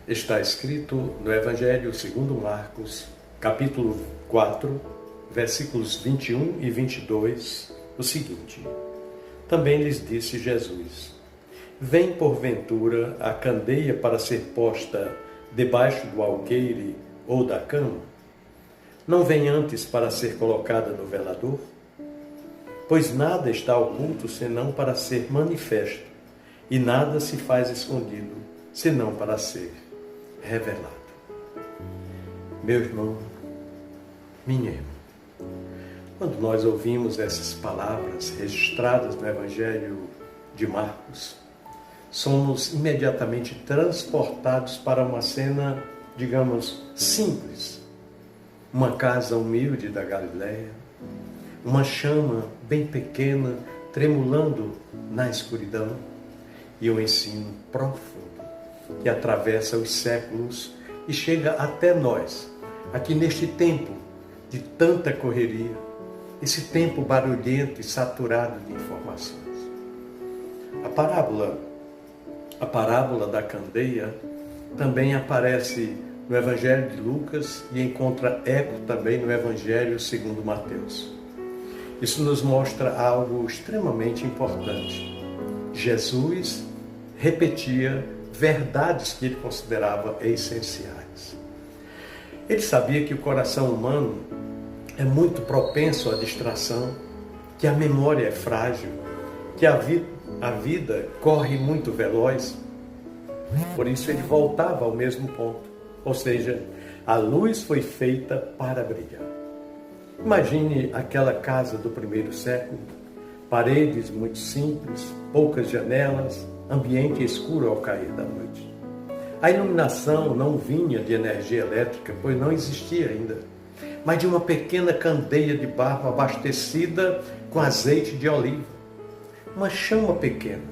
Está escrito no Evangelho segundo Marcos, capítulo 4, versículos 21 e 22, o seguinte: Também lhes disse Jesus: Vem porventura a candeia para ser posta debaixo do alqueire ou da cama? Não vem antes para ser colocada no velador? Pois nada está oculto senão para ser manifesto, e nada se faz escondido senão para ser revelado. Meu irmão, minha irmã, quando nós ouvimos essas palavras registradas no Evangelho de Marcos, somos imediatamente transportados para uma cena, digamos, simples. Uma casa humilde da Galileia, uma chama bem pequena tremulando na escuridão e um ensino profundo que atravessa os séculos e chega até nós, aqui neste tempo de tanta correria, esse tempo barulhento e saturado de informações. A parábola da candeia também aparece no Evangelho de Lucas e encontra eco também no Evangelho segundo Mateus. Isso nos mostra algo extremamente importante. Jesus repetia verdades que ele considerava essenciais. Ele sabia que o coração humano é muito propenso à distração, que a memória é frágil, que a vida corre muito veloz. Por isso ele voltava ao mesmo ponto, ou seja, a luz foi feita para brilhar. Imagine aquela casa do primeiro século, paredes muito simples, poucas janelas, ambiente escuro ao cair da noite. A iluminação não vinha de energia elétrica, pois não existia ainda, mas de uma pequena candeia de barro abastecida com azeite de oliva. Uma chama pequena,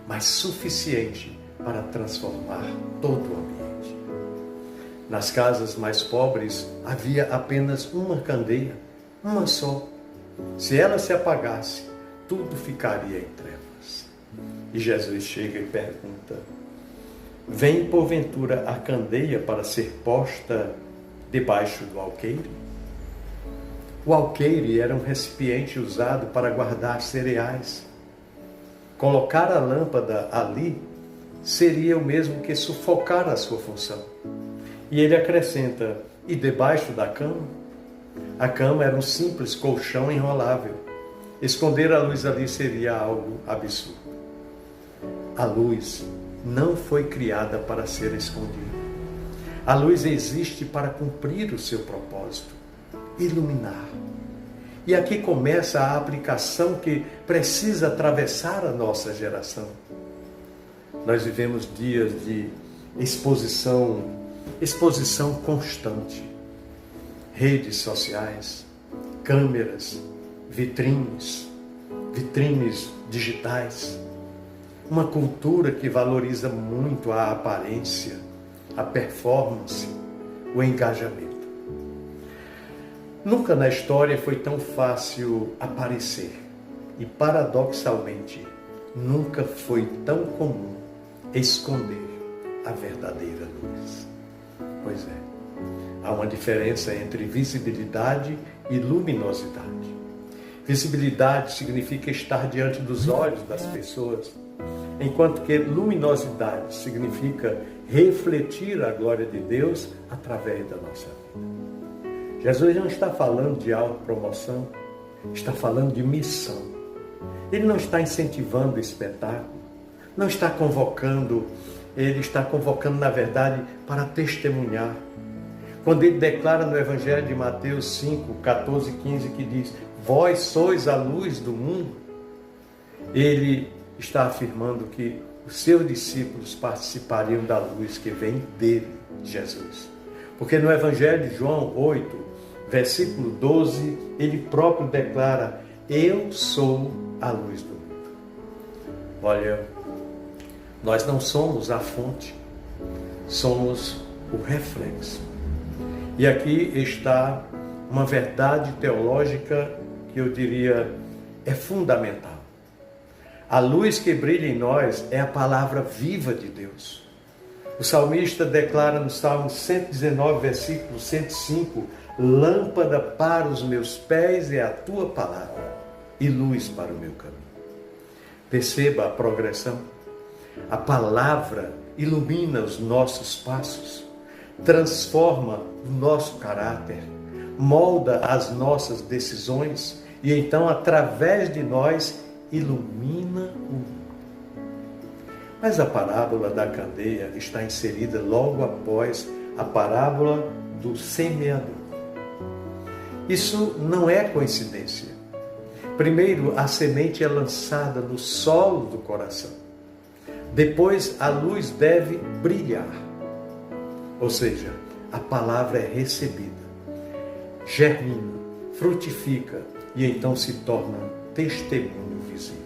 mas suficiente para transformar todo o ambiente. Nas casas mais pobres havia apenas uma candeia, uma só. Se ela se apagasse, tudo ficaria em trevas. E Jesus chega e pergunta: Vem porventura a candeia para ser posta debaixo do alqueire? O alqueire era um recipiente usado para guardar cereais. Colocar a lâmpada ali seria o mesmo que sufocar a sua função. E ele acrescenta: e debaixo da cama? A cama era um simples colchão enrolável. Esconder a luz ali seria algo absurdo. A luz não foi criada para ser escondida. A luz existe para cumprir o seu propósito, iluminar. E aqui começa a aplicação que precisa atravessar a nossa geração. Nós vivemos dias de exposição constante. Redes sociais, câmeras, vitrines digitais. Uma cultura que valoriza muito a aparência, a performance, o engajamento. Nunca na história foi tão fácil aparecer e, paradoxalmente, nunca foi tão comum esconder a verdadeira luz. Pois é, há uma diferença entre visibilidade e luminosidade. Visibilidade significa estar diante dos olhos das pessoas, enquanto que luminosidade significa refletir a glória de Deus através da nossa vida. Jesus não está falando de autopromoção, está falando de missão. Ele não está incentivando o espetáculo, não está convocando, ele está convocando, na verdade, para testemunhar. Quando ele declara no Evangelho de Mateus 5, 14 e 15, que diz: Vós sois a luz do mundo, ele está afirmando que os seus discípulos participariam da luz que vem dele, Jesus. Porque no Evangelho de João 8, versículo 12, ele próprio declara: Eu sou a luz do mundo. Olha, nós não somos a fonte, somos o reflexo. E aqui está uma verdade teológica que eu diria é fundamental. A luz que brilha em nós é a palavra viva de Deus. O salmista declara no Salmo 119, versículo 105, lâmpada para os meus pés é a tua palavra e luz para o meu caminho. Perceba a progressão. A palavra ilumina os nossos passos, transforma o nosso caráter, molda as nossas decisões e então, através de nós, ilumina o mundo. Mas a parábola da candeia está inserida logo após a parábola do semeador. Isso não é coincidência. Primeiro, a semente é lançada no solo do coração. Depois, a luz deve brilhar. Ou seja, a palavra é recebida, germina, frutifica e então se torna testemunho visível.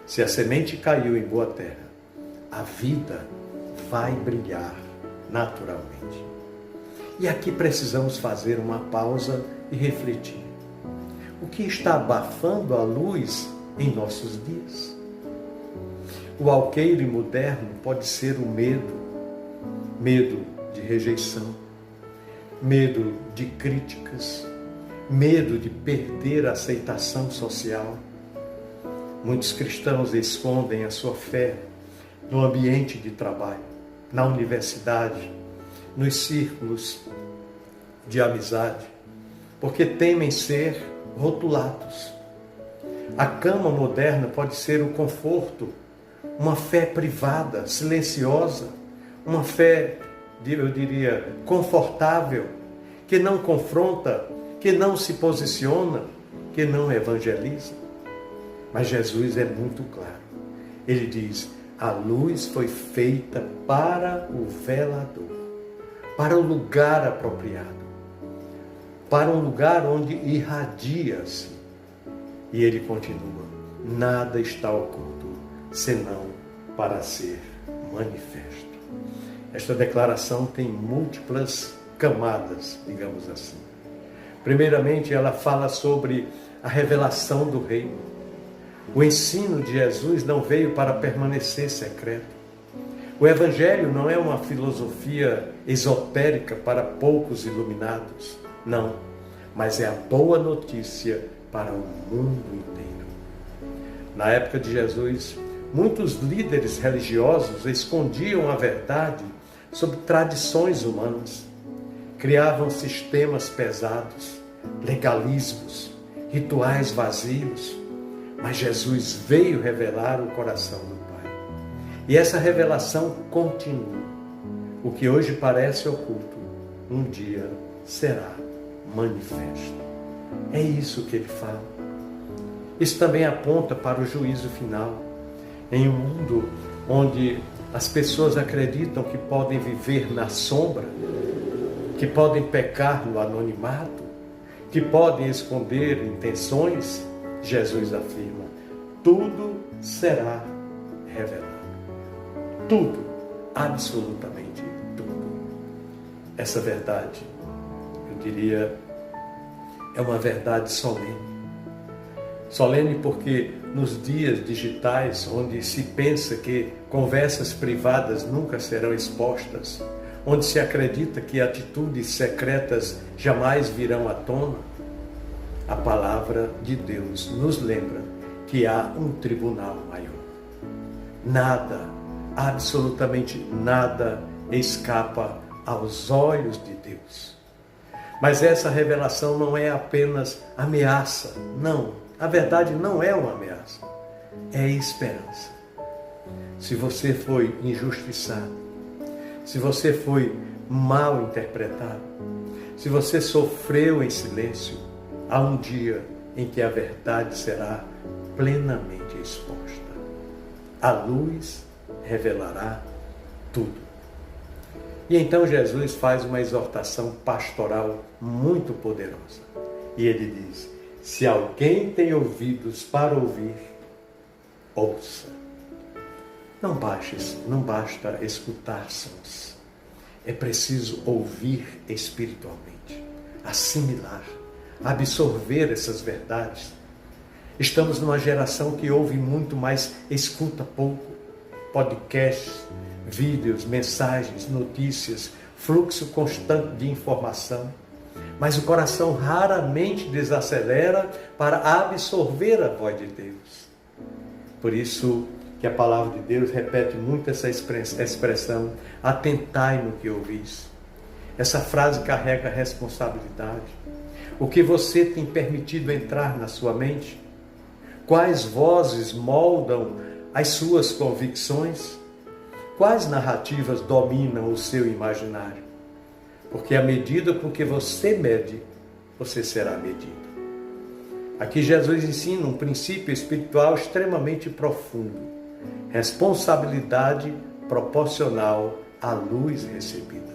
Se a semente caiu em boa terra, a vida vai brilhar naturalmente. E aqui precisamos fazer uma pausa e refletir. O que está abafando a luz em nossos dias? O alqueire moderno pode ser o medo, medo de rejeição, medo de críticas, medo de perder a aceitação social. Muitos cristãos escondem a sua fé no ambiente de trabalho, na universidade, nos círculos de amizade, porque temem ser rotulados. A cama moderna pode ser o conforto, uma fé privada, silenciosa, uma fé, eu diria, confortável, que não confronta, que não se posiciona, que não evangeliza. Mas Jesus é muito claro. Ele diz, a luz foi feita para o velador, para o lugar apropriado, para um lugar onde irradia-se. E ele continua, nada está oculto, senão para ser manifesto. Esta declaração tem múltiplas camadas, digamos assim. Primeiramente, ela fala sobre a revelação do reino. O ensino de Jesus não veio para permanecer secreto. O Evangelho não é uma filosofia esotérica para poucos iluminados. Não, mas é a boa notícia para o mundo inteiro. Na época de Jesus, muitos líderes religiosos escondiam a verdade sob tradições humanas. Criavam sistemas pesados, legalismos, rituais vazios. Mas Jesus veio revelar o coração do Pai. E essa revelação continua. O que hoje parece oculto, um dia será manifesto. É isso que ele fala. Isso também aponta para o juízo final. Em um mundo onde as pessoas acreditam que podem viver na sombra, que podem pecar no anonimato, que podem esconder intenções, Jesus afirma, tudo será revelado. Tudo, absolutamente tudo. Essa verdade, eu diria, é uma verdade solene. Solene porque nos dias digitais, onde se pensa que conversas privadas nunca serão expostas, onde se acredita que atitudes secretas jamais virão à tona, a palavra de Deus nos lembra que há um tribunal maior. Nada, absolutamente nada, escapa aos olhos de Deus. Mas essa revelação não é apenas ameaça. Não, a verdade não é uma ameaça. É esperança. Se você foi injustiçado, se você foi mal interpretado, se você sofreu em silêncio, há um dia em que a verdade será plenamente exposta. A luz revelará tudo. E então Jesus faz uma exortação pastoral muito poderosa. E ele diz, se alguém tem ouvidos para ouvir, ouça. Não basta escutar sons. É preciso ouvir espiritualmente, assimilar, absorver essas verdades. Estamos numa geração que ouve muito, mas escuta pouco. Podcasts, vídeos, mensagens, notícias, fluxo constante de informação. Mas o coração raramente desacelera para absorver a voz de Deus. Por isso que a palavra de Deus repete muito essa expressão, atentai no que ouvis. Essa frase carrega responsabilidade. O que você tem permitido entrar na sua mente? Quais vozes moldam as suas convicções? Quais narrativas dominam o seu imaginário? Porque à medida com que você mede, você será medido. Aqui Jesus ensina um princípio espiritual extremamente profundo. Responsabilidade proporcional à luz recebida.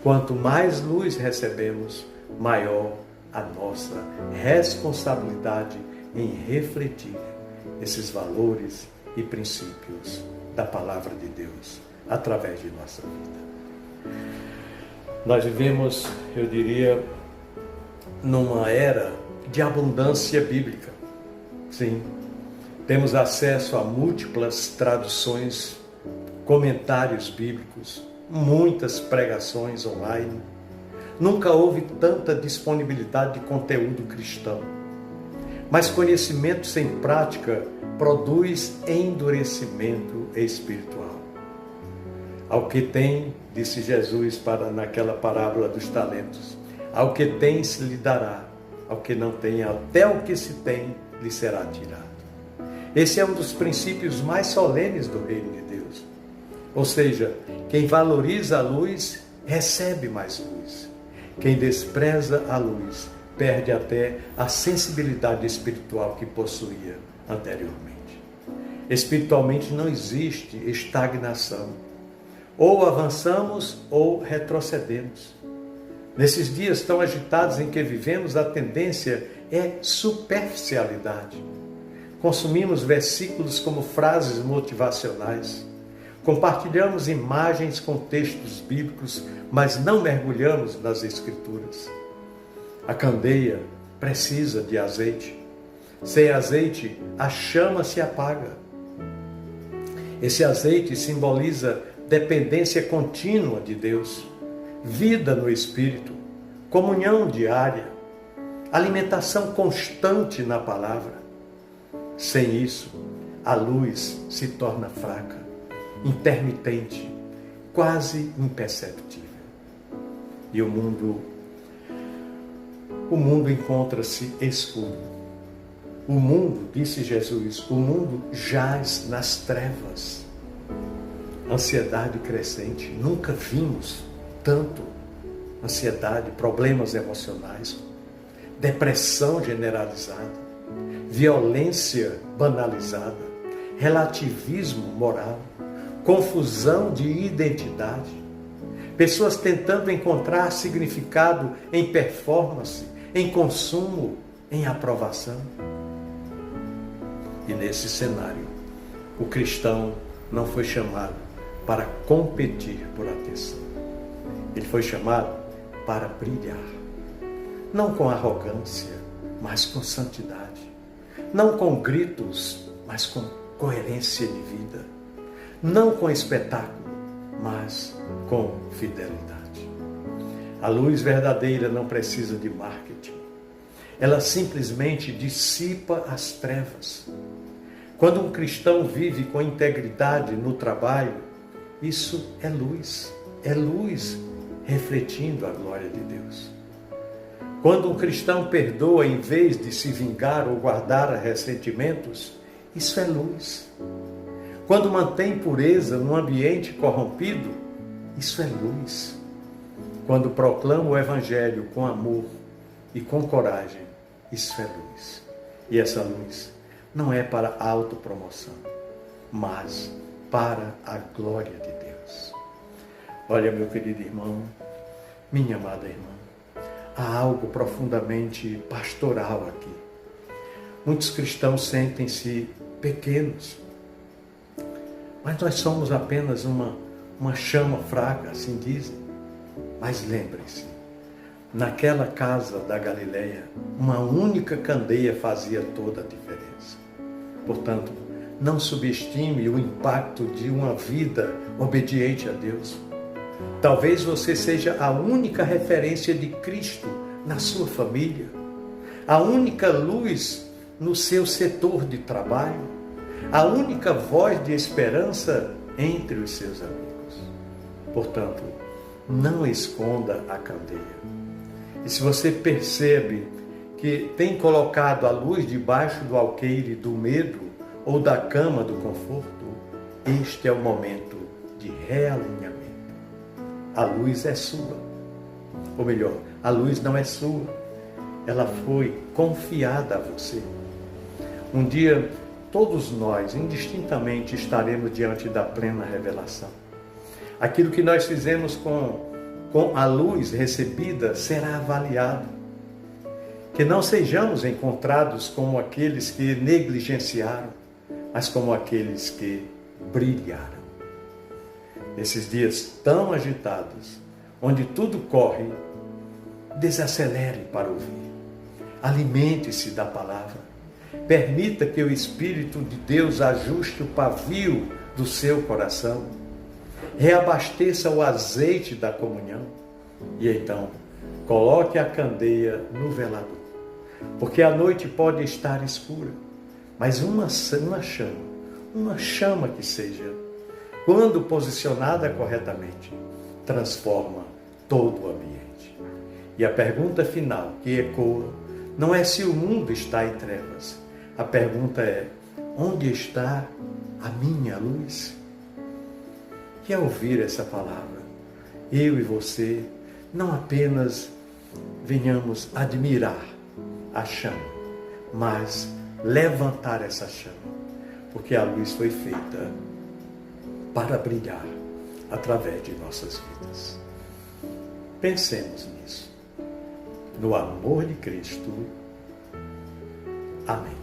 Quanto mais luz recebemos, maior a nossa responsabilidade em refletir esses valores e princípios da palavra de Deus através de nossa vida. Nós vivemos, eu diria, numa era de abundância bíblica. Sim, temos acesso a múltiplas traduções, comentários bíblicos, muitas pregações online. Nunca houve tanta disponibilidade de conteúdo cristão. Mas conhecimento sem prática produz endurecimento espiritual. Ao que tem, disse Jesus naquela parábola dos talentos, ao que tem se lhe dará, ao que não tem, até o que se tem lhe será tirado. Esse é um dos princípios mais solenes do reino de Deus. Ou seja, quem valoriza a luz, recebe mais luz. Quem despreza a luz, perde até a sensibilidade espiritual que possuía anteriormente. Espiritualmente não existe estagnação. Ou avançamos ou retrocedemos. Nesses dias tão agitados em que vivemos, a tendência é superficialidade. Consumimos versículos como frases motivacionais. Compartilhamos imagens com textos bíblicos, mas não mergulhamos nas Escrituras. A candeia precisa de azeite. Sem azeite, a chama se apaga. Esse azeite simboliza dependência contínua de Deus, vida no Espírito, comunhão diária, alimentação constante na palavra. Sem isso, a luz se torna fraca, intermitente, quase imperceptível. E o mundo encontra-se escuro. O mundo, disse Jesus, o mundo jaz nas trevas. Ansiedade crescente, nunca vimos tanto ansiedade, problemas emocionais, depressão generalizada, violência banalizada, relativismo moral, confusão de identidade, pessoas tentando encontrar significado em performance, em consumo, em aprovação. E nesse cenário, o cristão não foi chamado para competir por atenção. Ele foi chamado para brilhar. Não com arrogância, mas com santidade. Não com gritos, mas com coerência de vida. Não com espetáculo, mas com fidelidade. A luz verdadeira não precisa de marketing. Ela simplesmente dissipa as trevas. Quando um cristão vive com integridade no trabalho, isso é luz refletindo a glória de Deus. Quando um cristão perdoa em vez de se vingar ou guardar ressentimentos, isso é luz. Quando mantém pureza num ambiente corrompido, isso é luz. Quando proclama o Evangelho com amor e com coragem, isso é luz. E essa luz não é para autopromoção, mas para a glória de Deus. Olha, meu querido irmão, minha amada irmã, há algo profundamente pastoral aqui. Muitos cristãos sentem-se pequenos, mas nós somos apenas uma chama fraca, assim dizem. Mas lembrem-se, naquela casa da Galileia, uma única candeia fazia toda a diferença. Portanto, não subestime o impacto de uma vida obediente a Deus. Talvez você seja a única referência de Cristo na sua família, a única luz no seu setor de trabalho, a única voz de esperança entre os seus amigos. Portanto, não esconda a candeia. E se você percebe que tem colocado a luz debaixo do alqueire do medo ou da cama do conforto, este é o momento de realinhamento. A luz é sua. Ou melhor, a luz não é sua. Ela foi confiada a você. Um dia, todos nós, indistintamente, estaremos diante da plena revelação. Aquilo que nós fizemos com a luz recebida será avaliado. Que não sejamos encontrados como aqueles que negligenciaram, mas como aqueles que brilharam. Nesses dias tão agitados, onde tudo corre, desacelere para ouvir. Alimente-se da palavra. Permita que o Espírito de Deus ajuste o pavio do seu coração. Reabasteça o azeite da comunhão. E então, coloque a candeia no velador. Porque a noite pode estar escura, mas uma chama que seja, quando posicionada corretamente, transforma todo o ambiente. E a pergunta final que ecoa não é se o mundo está em trevas. A pergunta é: onde está a minha luz? E ao ouvir essa palavra, eu e você não apenas venhamos admirar a chama, mas levantar essa chama, porque a luz foi feita para brilhar através de nossas vidas. Pensemos nisso, no amor de Cristo. Amém.